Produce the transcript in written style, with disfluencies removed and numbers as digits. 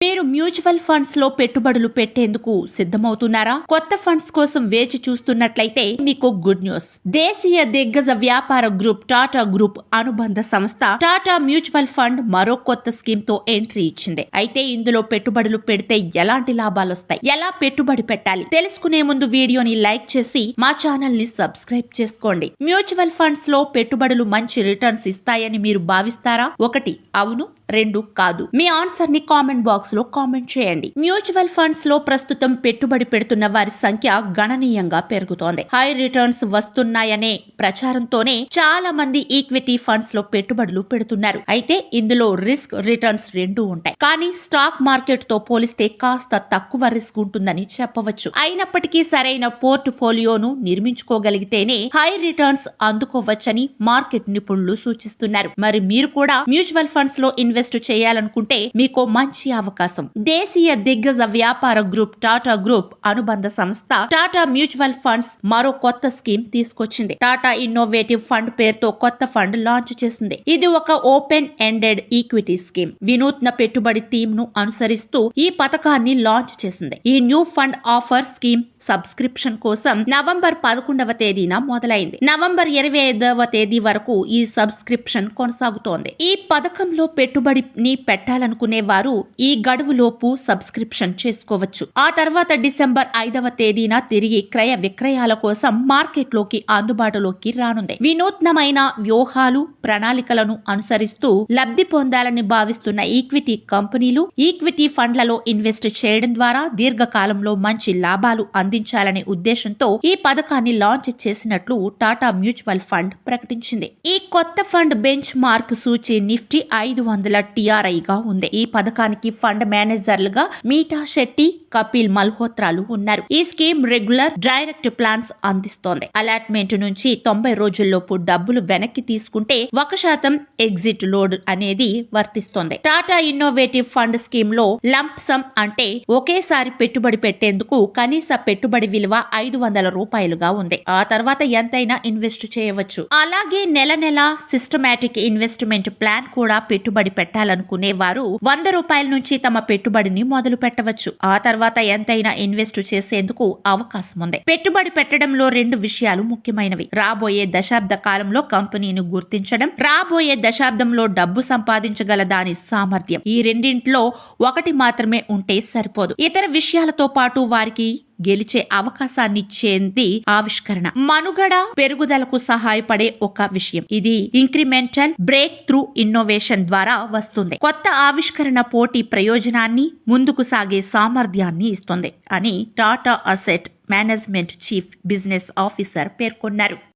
మీరు mutual funds లో పెట్టుబడులు పెట్టేందుకు సిద్ధమవుతున్నారా? కొత్త ఫండ్స్ కోసం వేచి చూస్తున్నట్లయితే మీకు గుడ్ న్యూస్. దేశీయ దిగ్గజ వ్యాపార గ్రూప్ టాటా గ్రూప్ అనుబంధ సంస్థ టాటా మ్యూచువల్ ఫండ్ మరో కొత్త స్కీమ్ తో ఎంట్రీ ఇచ్చింది. అయితే ఇందులో పెట్టుబడులు పెడితే ఎలాంటి లాభాలు వస్తాయి, ఎలా పెట్టుబడి పెట్టాలి తెలుసుకునే ముందు వీడియోని లైక్ చేసి మా ఛానల్ ని సబ్స్క్రైబ్ చేసుకోండి. మ్యూచువల్ ఫండ్స్ లో పెట్టుబడులు మంచి రిటర్న్స్ ఇస్తాయని మీరు భావిస్తారా? 1 అవును, 2 కాదు. మీ ఆన్సర్ ని కామెంట్ బాక్స్ లో కామెంట్ చేయండి. మ్యూచువల్ ఫండ్స్ లో ప్రస్తుతం పెట్టుబడి పెడుతున్న వారి సంఖ్య గణనీయంగా పెరుగుతోంది. హై రిటర్న్స్ వస్తున్నాయనే ప్రచారంతోనే చాలా మంది ఈక్విటీ ఫండ్స్ లో పెట్టుబడులు పెడుతున్నారు. అయితే ఇందులో రిస్క్ రిటర్న్స్ రెండూ ఉంటాయి. కానీ స్టాక్ మార్కెట్ తో పోలిస్తే కాస్త తక్కువ రిస్క్ ఉంటుందని చెప్పవచ్చు. అయినప్పటికీ సరైన పోర్ట్ఫోలియోను నిర్మించుకోగలిగితేనే హై రిటర్న్స్ అందుకోవచ్చని మార్కెట్ నిపుణులు సూచిస్తున్నారు. మరి మీరు కూడా మ్యూచువల్ ఫండ్స్ లో ఇన్వెస్ట్ చేయాలనుకుంటే మీకు మంచి అవకాశం. దేశీయ దిగ్గజ వ్యాపార గ్రూప్ టాటా గ్రూప్ అనుబంధ సంస్థ టాటా మ్యూచువల్ ఫండ్స్ మరో కొత్త స్కీమ్ తీసుకొచ్చింది. టాటా ఇన్నోవేటివ్ ఫండ్ పేరుతో కొత్త ఫండ్ లాంచ్ చేసింది. ఇది ఒక ఓపెన్ ఎండెడ్ ఈక్విటీ స్కీమ్. వినూత్న పెట్టుబడి థీమ్ ను అనుసరిస్తూ ఈ పథకాన్ని లాంచ్ చేసింది. ఈ new fund offer scheme subscription కోసం నవంబర్ 11వ తేదీన మొదలైంది. నవంబర్ 25వ తేదీ వరకు ఈ సబ్స్క్రిప్షన్ కొనసాగుతోంది. ఈ పథకంలో పెట్టుబడిని పెట్టాలనుకునే వారు ఈ గడువులోపు సబ్స్క్రిప్షన్ చేసుకోవచ్చు. ఆ తర్వాత డిసెంబర్ 5వ తేదీన తిరిగి క్రయ విక్రయాల కోసం మార్కెట్లోకి అందుబాటులోకి రానుంది. వినూత్నమైన వ్యూహాలు, ప్రణాళికలను అనుసరిస్తూ లబ్ధి పొందాలని భావిస్తున్న ఈక్విటీ కంపెనీలు ఈక్విటీ ఫండ్లలో ఇన్వెస్ట్ చేయడం ద్వారా దీర్ఘకాలంలో మంచి లాభాలు అందించాలనే ఉద్దేశంతో ఈ పథకాన్ని లాంచ్ చేసినట్లు టాటా మ్యూచువల్ ఫండ్ ప్రకటించింది. ఈ కొత్త ఫండ్ బెంచ్ మార్క్ సూచి నిఫ్టీ 500 TRI గా ఉంది. ఈ పథకానికి ఫండ్ మేనేజర్లుగా మీఠా శెట్టి, కపిల్ మల్హోత్రాలు ఉన్నారు. ఈ స్కీమ్ రెగ్యులర్, డైరెక్ట్ ప్లాన్స్ అందిస్తోంది. అలాట్మెంట్ నుంచి 90 రోజుల్లోపు డబ్బులు వెనక్కి తీసుకుంటే 1% ఎగ్జిట్ లోడ్ అనేది వర్తిస్తోంది. టాటా ఇన్నోవేటివ్ ఫండ్ స్కీమ్ లో లంప్ సమ్ అంటే ఒకేసారి పెట్టుబడి పెట్టేందుకు కనీస పెట్టుబడి విలువ 500 రూపాయలుగా ఉంది. ఆ తర్వాత ఎంతైనా ఇన్వెస్ట్ చేయవచ్చు. అలాగే నెల నెల సిస్టమాటిక్ ఇన్వెస్ట్మెంట్ ప్లాన్ కూడా పెట్టుబడి పెట్టాలనుకునే వారు 100 రూపాయల నుంచి తమ పెట్టుబడిని మొదలు పెట్టవచ్చు. ఆ తర్వాత ఎంతైనా ఇన్వెస్ట్ చేసేందుకు అవకాశం ఉంది. పెట్టుబడి పెట్టడంలో 2 విషయాలు ముఖ్యమైనవి. రాబోయే దశాబ్ద కాలంలో కంపెనీని గుర్తించడం, రాబోయే దశాబ్దంలో డబ్బు సంపాదించగల దాని సామర్థ్యం. ఈ రెండింటిలో ఒకటి మాత్రమే ఉంటే సరిపోదు. ఇతర విషయాలతో పాటు వారికి గెలిచే అవకాశాన్నిచ్చేది ఆవిష్కరణ, మనుగడ పెరుగుదలకు సహాయపడే ఒక విషయం. ఇది ఇంక్రిమెంటల్ బ్రేక్ త్రూ ఇన్నోవేషన్ ద్వారా వస్తుంది. కొత్త ఆవిష్కరణ పోటీ ప్రయోజనాన్ని, ముందుకు సాగే సామర్థ్యాన్ని ఇస్తుంది అని Tata asset management chief business officer పేర్కొన్నారు.